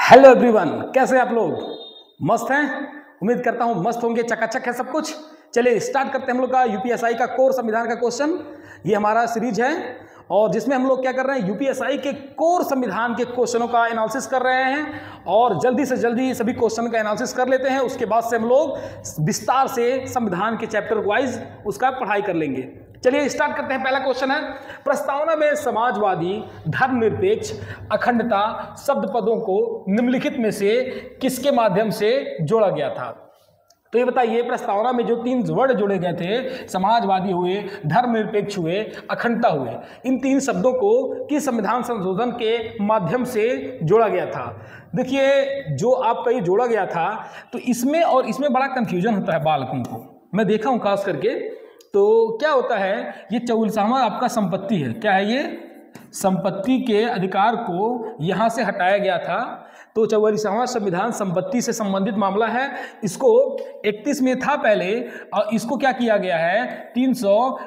Hello everyone, कैसे हैं आप लोग? मस्त हैं? उम्मीद करता हूं मस्त होंगे, चकाचक है सब कुछ। चलिए स्टार्ट करते हैं हम लोग का यूपीएसआई का कोर संविधान का क्वेश्चन। ये हमारा सीरीज है और जिसमें हम लोग क्या कर रहे हैं, यूपीएसआई के कोर संविधान के क्वेश्चनों का एनालिसिस कर रहे हैं और जल्दी से जल्दी सभी क्वेश्चन का एनालिसिस कर लेते हैं। उसके बाद से हम लोग विस्तार से संविधान के चैप्टर वाइज उसका पढ़ाई कर लेंगे। चलिए स्टार्ट करते हैं। पहला क्वेश्चन है, प्रस्तावना में समाजवादी, धर्मनिरपेक्ष, अखंडता शब्द पदों को निम्नलिखित में से किसके माध्यम से जोड़ा गया था? तो ये बताइए, प्रस्तावना में जो तीन वर्ड जोड़े गए थे, समाजवादी हुए, धर्मनिरपेक्ष हुए, अखंडता हुए, इन तीन शब्दों को किस संविधान संशोधन के माध्यम से जोड़ा गया था? देखिए, जो आपका ये जोड़ा गया था तो इसमें और इसमें बड़ा कंफ्यूजन होता है बालकों को। मैं देखा हूँ खास करके। तो क्या होता है, ये 44वां आपका संपत्ति है। क्या है ये? संपत्ति के अधिकार को यहाँ से हटाया गया था। तो 44वां संविधान संपत्ति से संबंधित मामला है। इसको 31 में था पहले और इसको क्या किया गया है, 300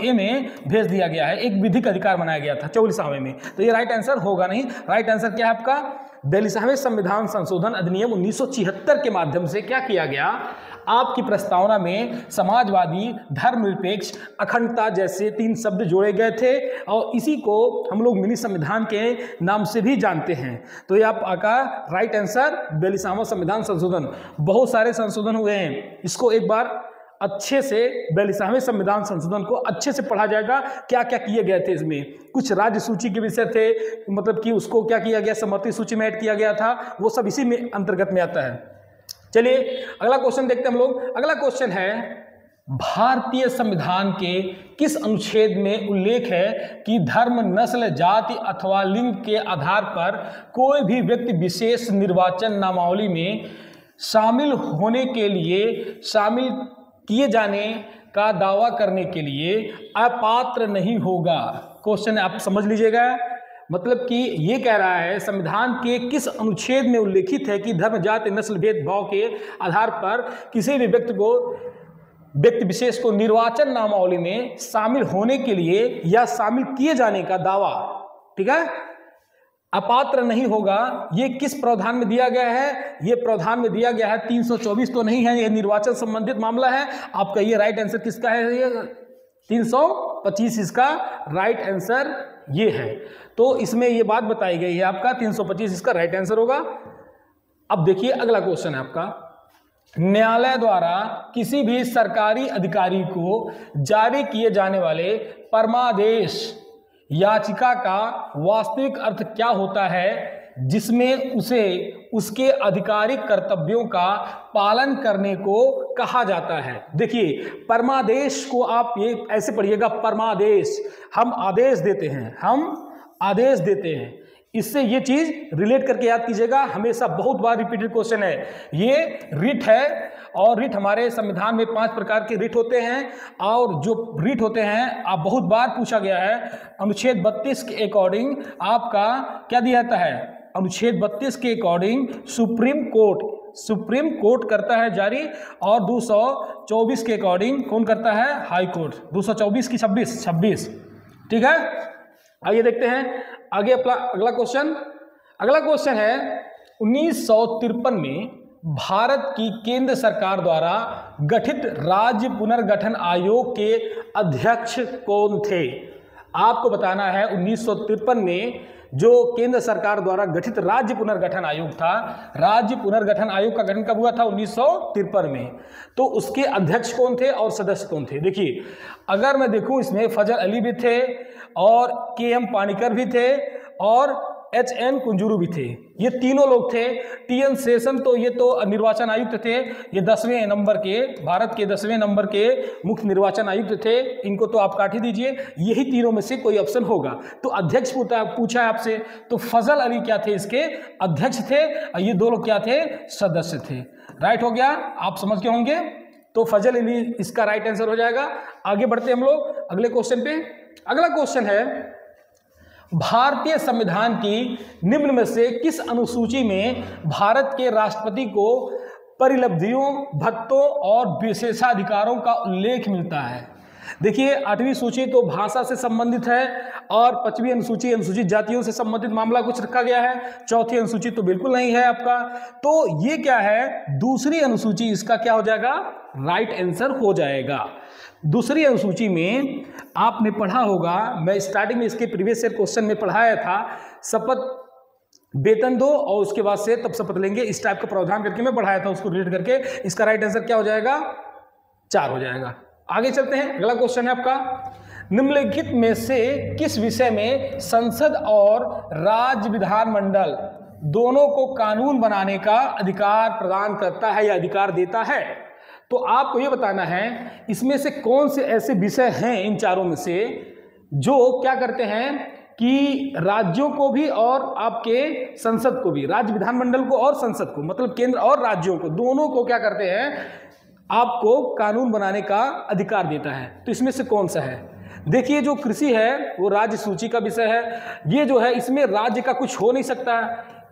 ए में भेज दिया गया है। एक विधिक अधिकार बनाया गया था 44वें में। तो ये राइट आंसर होगा नहीं। राइट आंसर क्या है आपका? 42वें संविधान संशोधन अधिनियम 1976 के माध्यम से क्या किया गया, आपकी प्रस्तावना में समाजवादी, धर्मनिरपेक्ष, अखंडता जैसे तीन शब्द जोड़े गए थे और इसी को हम लोग मिनी संविधान के नाम से भी जानते हैं। तो ये आपका राइट आंसर 42वां संविधान संशोधन। बहुत सारे संशोधन हुए हैं, इसको एक बार अच्छे से 42वें संविधान संशोधन को अच्छे से पढ़ा जाएगा। क्या क्या किए गए थे इसमें? कुछ राज्य सूची के विषय थे, मतलब कि उसको क्या किया गया, समवर्ती सूची में ऐड किया गया था, वो सब इसी में अंतर्गत में आता है। चलिए अगला क्वेश्चन देखते हैं हम लोग। अगला क्वेश्चन है, भारतीय संविधान के किस अनुच्छेद में उल्लेख है कि धर्म, नस्ल, जाति अथवा लिंग के आधार पर कोई भी व्यक्ति विशेष निर्वाचन नामावली में शामिल होने के लिए, शामिल किए जाने का दावा करने के लिए अपात्र नहीं होगा? क्वेश्चन आप समझ लीजिएगा। मतलब कि ये कह रहा है, संविधान के किस अनुच्छेद में उल्लेखित है कि धर्म, जाति, नस्ल भेदभाव के आधार पर किसी भी व्यक्ति विशेष को निर्वाचन नामावली में शामिल होने के लिए या शामिल किए जाने का दावा, ठीक है, अपात्र नहीं होगा। ये किस प्रावधान में दिया गया है? ये प्रावधान में दिया गया है 324 तो नहीं है, ये निर्वाचन संबंधित मामला है आपका। ये राइट आंसर किसका है? ये 325 इसका राइट आंसर ये है। तो इसमें ये बात बताई गई है आपका 325 इसका राइट आंसर होगा। अब देखिए अगला क्वेश्चन है आपका, न्यायालय द्वारा किसी भी सरकारी अधिकारी को जारी किए जाने वाले परमादेश याचिका का वास्तविक अर्थ क्या होता है जिसमें उसे उसके आधिकारिक कर्तव्यों का पालन करने को कहा जाता है? देखिए, परमादेश को आप ये ऐसे पढ़िएगा, परमादेश, हम आदेश देते हैं, हम आदेश देते हैं। इससे ये चीज रिलेट करके याद कीजिएगा, हमेशा बहुत बार रिपीटेड क्वेश्चन है। ये रिट है और रिट हमारे संविधान में 5 प्रकार के रिट होते हैं और जो रिट होते हैं आप बहुत बार पूछा गया है। अनुच्छेद 32 के अकॉर्डिंग आपका क्या दिया जाता है? अनुच्छेद 32 के अकॉर्डिंग सुप्रीम कोर्ट करता है जारी और 224 के अकॉर्डिंग कौन करता है? High court. 224 की 26, ठीक है। आइए देखते हैं आगे अगला क्वेश्चन है, 1953 में भारत की केंद्र सरकार द्वारा गठित राज्य पुनर्गठन आयोग के अध्यक्ष कौन थे? आपको बताना है 1953 में जो केंद्र सरकार द्वारा गठित राज्य पुनर्गठन आयोग था, राज्य पुनर्गठन आयोग का गठन कब हुआ था? 1953 में। तो उसके अध्यक्ष कौन थे और सदस्य कौन थे? देखिए, अगर मैं देखूं इसमें फजल अली भी थे और के.एम. पाणिकर भी थे और H.N. कुंजरू भी थे। ये तीनों लोग थे। T.N. शेषन तो ये तो निर्वाचन आयुक्त थे, ये 10वें नंबर के, भारत के 10वें नंबर के मुख्य निर्वाचन आयुक्त थे। इनको तो आप काट ही दीजिए, यही तीनों में से कोई ऑप्शन होगा। तो अध्यक्ष पूछा है आपसे, तो फजल अली क्या थे? इसके अध्यक्ष थे और ये दो लोग क्या थे? सदस्य थे। राइट हो गया, आप समझ के होंगे। तो फजल अली इसका राइट आंसर हो जाएगा। आगे बढ़ते हम लोग अगले क्वेश्चन पे। अगला क्वेश्चन है, भारतीय संविधान की निम्न में से किस अनुसूची में भारत के राष्ट्रपति को परिलब्धियों, भत्तों और विशेषाधिकारों का उल्लेख मिलता है? देखिए 8वीं सूची तो भाषा से संबंधित है और 5वीं अनुसूची अनुसूचित जातियों से संबंधित मामला कुछ रखा गया है। 4थी अनुसूची तो बिल्कुल नहीं है आपका। तो ये क्या है, दूसरी अनुसूची इसका क्या हो जाएगा, राइट आंसर हो जाएगा। दूसरी अनुसूची में आपने पढ़ा होगा, मैं स्टार्टिंग में इसके प्रीवियस ईयर क्वेश्चन में पढ़ाया था, शपथ वेतन दो और उसके बाद से तब शपथ लेंगे, इस टाइप का प्रावधान करके मैं पढ़ाया था, उसको रीड करके इसका राइट आंसर क्या हो जाएगा, 4 हो जाएगा। आगे चलते हैं, अगला क्वेश्चन है आपका, निम्नलिखित में से किस विषय में संसद और राज्य विधानमंडल दोनों को कानून बनाने का अधिकार प्रदान करता है या अधिकार देता है? तो आपको ये बताना है इसमें से कौन से ऐसे विषय हैं इन चारों में से जो क्या करते हैं कि राज्यों को भी और आपके संसद को भी, राज्य विधानमंडल को और संसद को, मतलब केंद्र और राज्यों को, दोनों को क्या करते हैं, आपको कानून बनाने का अधिकार देता है। तो इसमें से कौन सा है? देखिए जो कृषि है वो राज्य सूची का विषय है। ये जो है इसमें राज्य का कुछ हो नहीं सकता,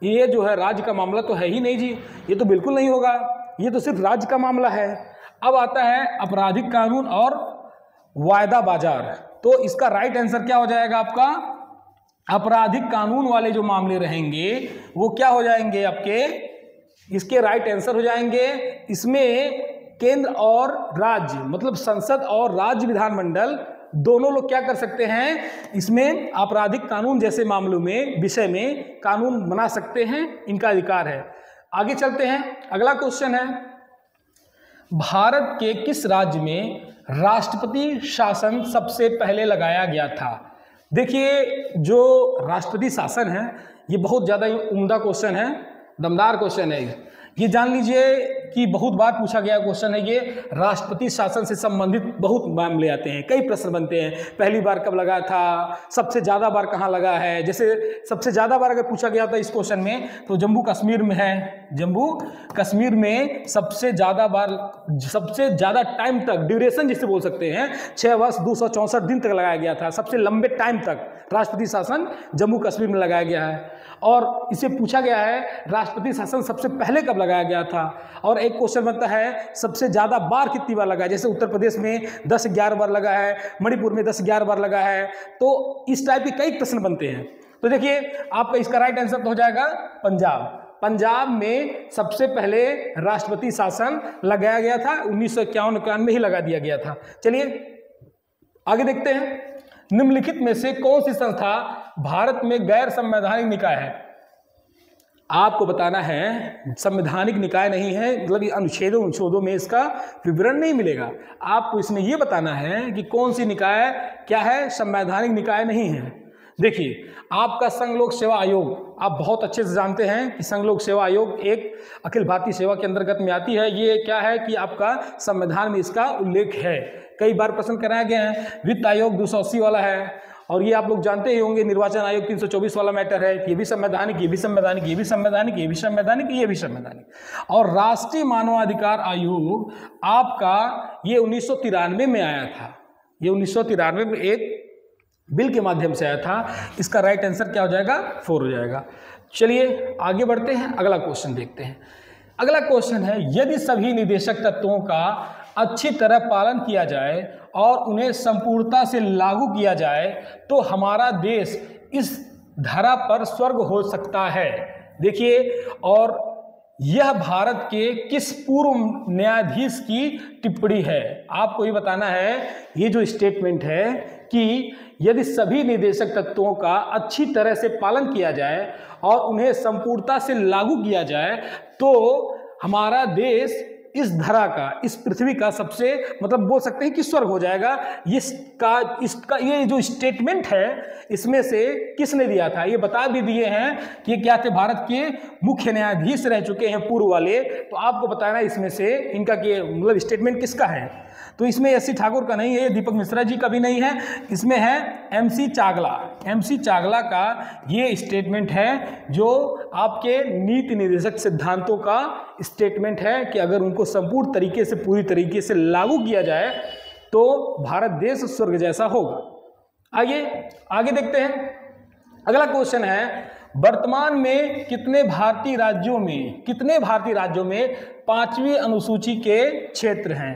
ये जो है राज्य का मामला तो है ही नहीं जी, ये तो बिल्कुल नहीं होगा, ये तो सिर्फ राज्य का मामला है। अब आता है आपराधिक कानून और वायदा बाजार। तो इसका राइट आंसर क्या हो जाएगा आपका, आपराधिक कानून वाले जो मामले रहेंगे वो क्या हो जाएंगे आपके, इसके राइट आंसर हो जाएंगे। इसमें केंद्र और राज्य, मतलब संसद और राज्य विधानमंडल दोनों लोग क्या कर सकते हैं, इसमें आपराधिक कानून जैसे मामलों में, विषय में कानून बना सकते हैं, इनका अधिकार है। आगे चलते हैं, अगला क्वेश्चन है, भारत के किस राज्य में राष्ट्रपति शासन सबसे पहले लगाया गया था? देखिए जो राष्ट्रपति शासन है ये बहुत ज़्यादा उम्दा क्वेश्चन है, दमदार क्वेश्चन है। ये जान लीजिए कि बहुत बार पूछा गया क्वेश्चन है ये। राष्ट्रपति शासन से संबंधित बहुत मामले आते हैं, कई प्रश्न बनते हैं। पहली बार कब लगा था, सबसे ज़्यादा बार कहाँ लगा है। जैसे सबसे ज़्यादा बार अगर पूछा गया था इस क्वेश्चन में तो जम्मू कश्मीर में है। जम्मू कश्मीर में सबसे ज़्यादा बार, सबसे ज़्यादा टाइम तक, ड्यूरेशन जिसे बोल सकते हैं, 6 वर्ष 264 दिन तक लगाया गया था। सबसे लंबे टाइम तक राष्ट्रपति शासन जम्मू कश्मीर में लगाया गया है। और इसे पूछा गया है राष्ट्रपति शासन सबसे पहले कब लगाया गया था। और एक क्वेश्चन बनता है सबसे ज़्यादा बार कितनी बार लगा है। जैसे उत्तर प्रदेश में 10-11 बार लगा है, मणिपुर में 10-11 बार लगा है। तो इस टाइप के कई प्रश्न बनते हैं। तो देखिए आपका इसका राइट आंसर तो हो जाएगा पंजाब। पंजाब में सबसे पहले राष्ट्रपति शासन लगाया गया था, 1951 में ही लगा दिया गया था। चलिए आगे देखते हैं, निम्नलिखित में से कौन सी संस्था भारत में गैर संवैधानिक निकाय है? आपको बताना है संवैधानिक निकाय नहीं है, मतलब अनुच्छेदों में इसका विवरण नहीं मिलेगा। आपको इसमें यह बताना है कि कौन सी निकाय क्या है, संवैधानिक निकाय नहीं है। देखिए आपका संघ लोक सेवा आयोग, आप बहुत अच्छे से जानते हैं कि संघ लोक सेवा आयोग एक अखिल भारतीय सेवा के अंतर्गत में आती है। ये क्या है कि आपका संविधान में इसका उल्लेख है, कई बार प्रश्न कराए गए हैं। वित्त आयोग 280 वाला है, और ये आप लोग जानते ही होंगे निर्वाचन आयोग 324 वाला मैटर है। ये भी संवैधानिक, ये भी संवैधानिक, ये भी संवैधानिक, ये भी संवैधानिक, ये भी संवैधानिक। और राष्ट्रीय मानवाधिकार आयोग आपका ये 1993 में आया था। ये 1993 में एक बिल के माध्यम से आया था। इसका राइट आंसर क्या हो जाएगा, 4 हो जाएगा। चलिए आगे बढ़ते हैं, अगला क्वेश्चन देखते हैं। अगला क्वेश्चन है, यदि सभी निर्देशक तत्वों का अच्छी तरह पालन किया जाए और उन्हें संपूर्णता से लागू किया जाए तो हमारा देश इस धरा पर स्वर्ग हो सकता है। देखिए, और यह भारत के किस पूर्व न्यायाधीश की टिप्पणी है? आपको ये बताना है, ये जो स्टेटमेंट है कि यदि सभी निर्देशक तत्वों का अच्छी तरह से पालन किया जाए और उन्हें संपूर्णता से लागू किया जाए तो हमारा देश इस धरा का, इस पृथ्वी का सबसे, मतलब बोल सकते हैं कि स्वर्ग हो जाएगा। इसका ये जो स्टेटमेंट है इसमें से किसने दिया था? ये बता भी दिए हैं कि क्या थे, भारत के मुख्य न्यायाधीश रह चुके हैं पूर्व वाले। तो आपको बताना है इसमें से इनका के मतलब स्टेटमेंट किसका है। तो इसमें एस सी ठाकुर का नहीं है, दीपक मिश्रा जी का भी नहीं है, इसमें है MC चागला। MC चागला का ये स्टेटमेंट है जो आपके नीति निर्देशक सिद्धांतों का स्टेटमेंट है कि अगर उनको संपूर्ण तरीके से, पूरी तरीके से लागू किया जाए तो भारत देश स्वर्ग जैसा होगा। आगे देखते हैं, अगला क्वेश्चन है, वर्तमान में कितने भारतीय राज्यों में 5वीं अनुसूची के क्षेत्र हैं?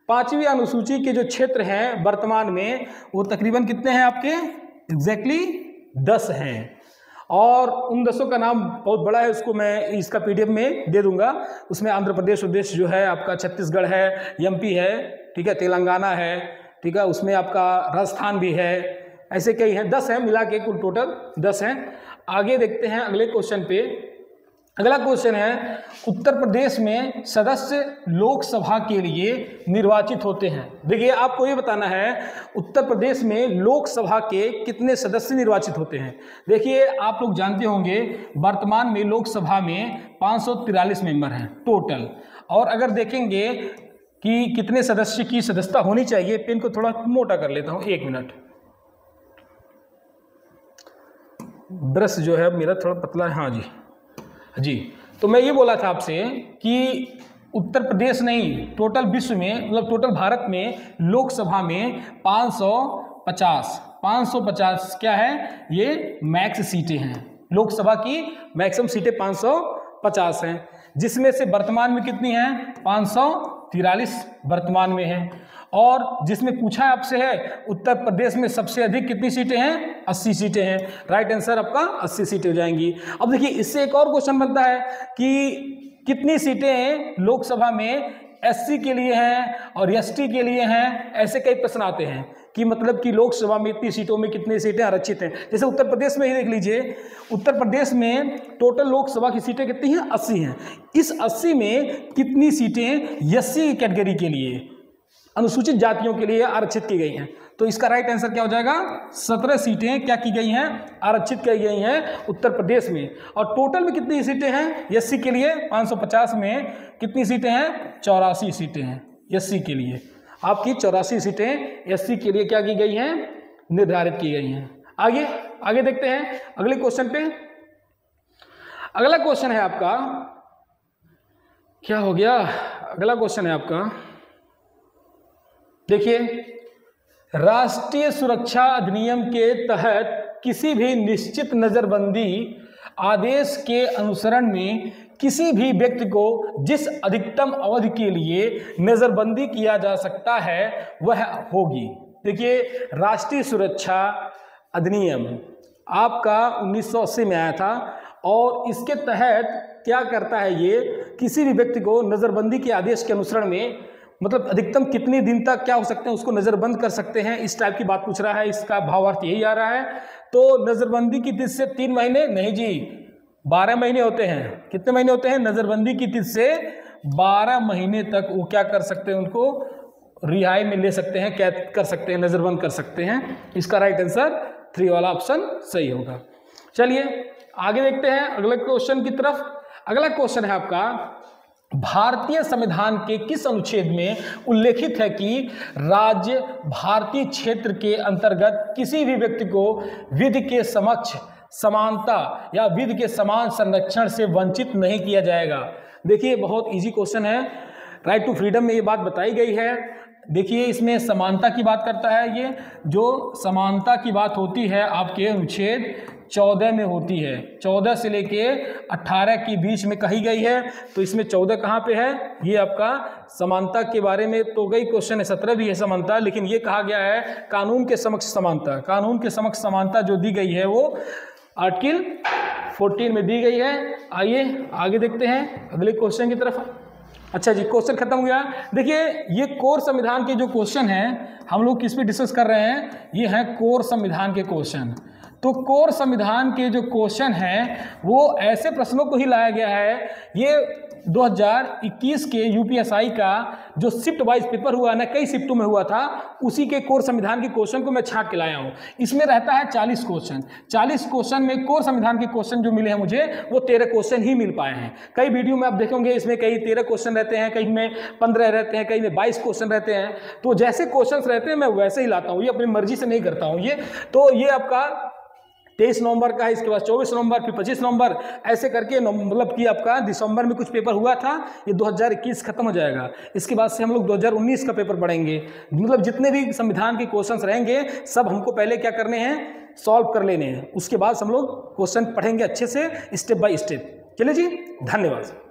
5वीं अनुसूची के जो क्षेत्र हैं वर्तमान में वो तकरीबन कितने हैं आपके, एग्जैक्टली 10 हैं। और उन 10 का नाम बहुत बड़ा है, उसको मैं इसका PDF में दे दूंगा। उसमें आंध्र प्रदेश प्रदेश जो है आपका, छत्तीसगढ़ है, MP है, ठीक है, तेलंगाना है, ठीक है, उसमें आपका राजस्थान भी है, ऐसे कई हैं, 10 हैं मिला के, कुल टोटल 10 हैं। आगे देखते हैं अगले क्वेश्चन पे। अगला क्वेश्चन है, उत्तर प्रदेश में सदस्य लोकसभा के लिए निर्वाचित होते हैं। देखिए आपको ये बताना है उत्तर प्रदेश में लोकसभा के कितने सदस्य निर्वाचित होते हैं। देखिए आप लोग जानते होंगे वर्तमान में लोकसभा में 543 मेंबर हैं टोटल। और अगर देखेंगे कि कितने सदस्य की सदस्यता होनी चाहिए, पेन को थोड़ा मोटा कर लेता हूँ, 1 मिनट, ब्रश जो है मेरा थोड़ा पतला है। हाँ जी, तो मैं ये बोला था आपसे कि उत्तर प्रदेश नहीं, टोटल विश्व में, मतलब टोटल भारत में लोकसभा में 550 क्या है, ये मैक्स सीटें हैं। लोकसभा की मैक्सिमम सीटें 550 हैं, जिसमें से वर्तमान में कितनी हैं, 543 वर्तमान में हैं। और जिसमें पूछा है आपसे है उत्तर प्रदेश में सबसे अधिक कितनी सीटें हैं, 80 सीटें हैं। राइट आंसर आपका 80 सीटें हो जाएंगी। अब देखिए इससे एक और क्वेश्चन बनता है कि कितनी सीटें लोकसभा में SC के लिए हैं और ST के लिए हैं, ऐसे कई प्रश्न आते हैं कि मतलब कि लोकसभा में इतनी सीटों में कितनी सीटें आरक्षित हैं। जैसे उत्तर प्रदेश में ही देख लीजिए, उत्तर प्रदेश में टोटल लोकसभा की सीटें कितनी हैं, 80 हैं। इस 80 में कितनी सीटें SC कैटेगरी के लिए, अनुसूचित जातियों के लिए आरक्षित की गई हैं। तो इसका राइट आंसर क्या हो जाएगा, 17 सीटें क्या की गई हैं, आरक्षित की गई हैं उत्तर प्रदेश में। और टोटल में कितनी सीटें हैं SC के लिए, 550 में कितनी सीटें हैं, 84 सीटें हैं SC के लिए। आपकी 84 सीटें SC के लिए क्या की गई हैं, निर्धारित की गई हैं। आगे देखते हैं अगले क्वेश्चन पे। अगला क्वेश्चन है आपका, क्या हो गया, अगला क्वेश्चन है आपका, देखिए, राष्ट्रीय सुरक्षा अधिनियम के तहत किसी भी निश्चित नजरबंदी आदेश के अनुसरण में किसी भी व्यक्ति को जिस अधिकतम अवधि के लिए नजरबंदी किया जा सकता है वह होगी। देखिए राष्ट्रीय सुरक्षा अधिनियम आपका 1980 में आया था और इसके तहत क्या करता है, ये किसी भी व्यक्ति को नजरबंदी के आदेश के अनुसरण में मतलब अधिकतम कितने दिन तक क्या हो सकते हैं उसको नज़रबंद कर सकते हैं, इस टाइप की बात पूछ रहा है। इसका भावार्थ यही आ रहा है। तो नज़रबंदी की तिथि से 3 महीने नहीं जी, 12 महीने होते हैं। कितने महीने होते हैं, नज़रबंदी की तिथि से 12 महीने तक वो क्या कर सकते हैं, उनको रिहाई में ले सकते हैं, कैद कर सकते हैं, नज़रबंद कर सकते हैं। इसका राइट आंसर 3 वाला ऑप्शन सही होगा। चलिए आगे देखते हैं अगले क्वेश्चन की तरफ। अगला क्वेश्चन है आपका, भारतीय संविधान के किस अनुच्छेद में उल्लेखित है कि राज्य भारतीय क्षेत्र के अंतर्गत किसी भी व्यक्ति को विधि के समक्ष समानता या विधि के समान संरक्षण से वंचित नहीं किया जाएगा। देखिए बहुत इजी क्वेश्चन है, राइट टू फ्रीडम में ये बात बताई गई है। देखिए इसमें समानता की बात करता है, ये जो समानता की बात होती है आपके अनुच्छेद 14 में होती है, 14 से लेके 18 के बीच में कही गई है। तो इसमें 14 कहाँ पे है, ये आपका समानता के बारे में तो गई क्वेश्चन है, 17 भी है समानता, लेकिन ये कहा गया है कानून के समक्ष समानता। कानून के समक्ष समानता जो दी गई है वो आर्टिकल 14 में दी गई है। आइए आगे देखते हैं अगले क्वेश्चन की तरफ। अच्छा जी, क्वेश्चन खत्म हो गया। देखिए ये कोर संविधान के जो क्वेश्चन हैं हम लोग किस पे डिस्कस कर रहे हैं, ये हैं कोर संविधान के क्वेश्चन। तो कोर संविधान के जो क्वेश्चन हैं वो ऐसे प्रश्नों को ही लाया गया है। ये 2021 के यूपीएसआई का जो शिफ्ट वाइज पेपर हुआ ना, कई शिफ्टों में हुआ था, उसी के कोर संविधान के क्वेश्चन को मैं छांट के लाया हूँ। इसमें रहता है 40 क्वेश्चन। 40 क्वेश्चन में कोर संविधान के क्वेश्चन जो मिले हैं मुझे वो 13 क्वेश्चन ही मिल पाए हैं। कई वीडियो में आप देखेंगे इसमें कई 13 क्वेश्चन रहते हैं, कई में 15 रहते हैं, कई में 22 क्वेश्चन रहते हैं। तो जैसे क्वेश्चन रहते हैं मैं वैसे ही लाता हूँ, ये अपनी मर्जी से नहीं करता हूँ। ये तो ये आपका 23 नवंबर का है, इसके बाद 24 नवंबर, फिर 25 नवंबर, ऐसे करके मतलब कि आपका दिसंबर में कुछ पेपर हुआ था। ये 2021 खत्म हो जाएगा, इसके बाद से हम लोग 2019 का पेपर पढ़ेंगे। मतलब जितने भी संविधान के क्वेश्चंस रहेंगे सब हमको पहले क्या करने हैं, सॉल्व कर लेने हैं। उसके बाद हम लोग क्वेश्चन पढ़ेंगे अच्छे से, स्टेप बाय स्टेप। चलिए जी, धन्यवाद।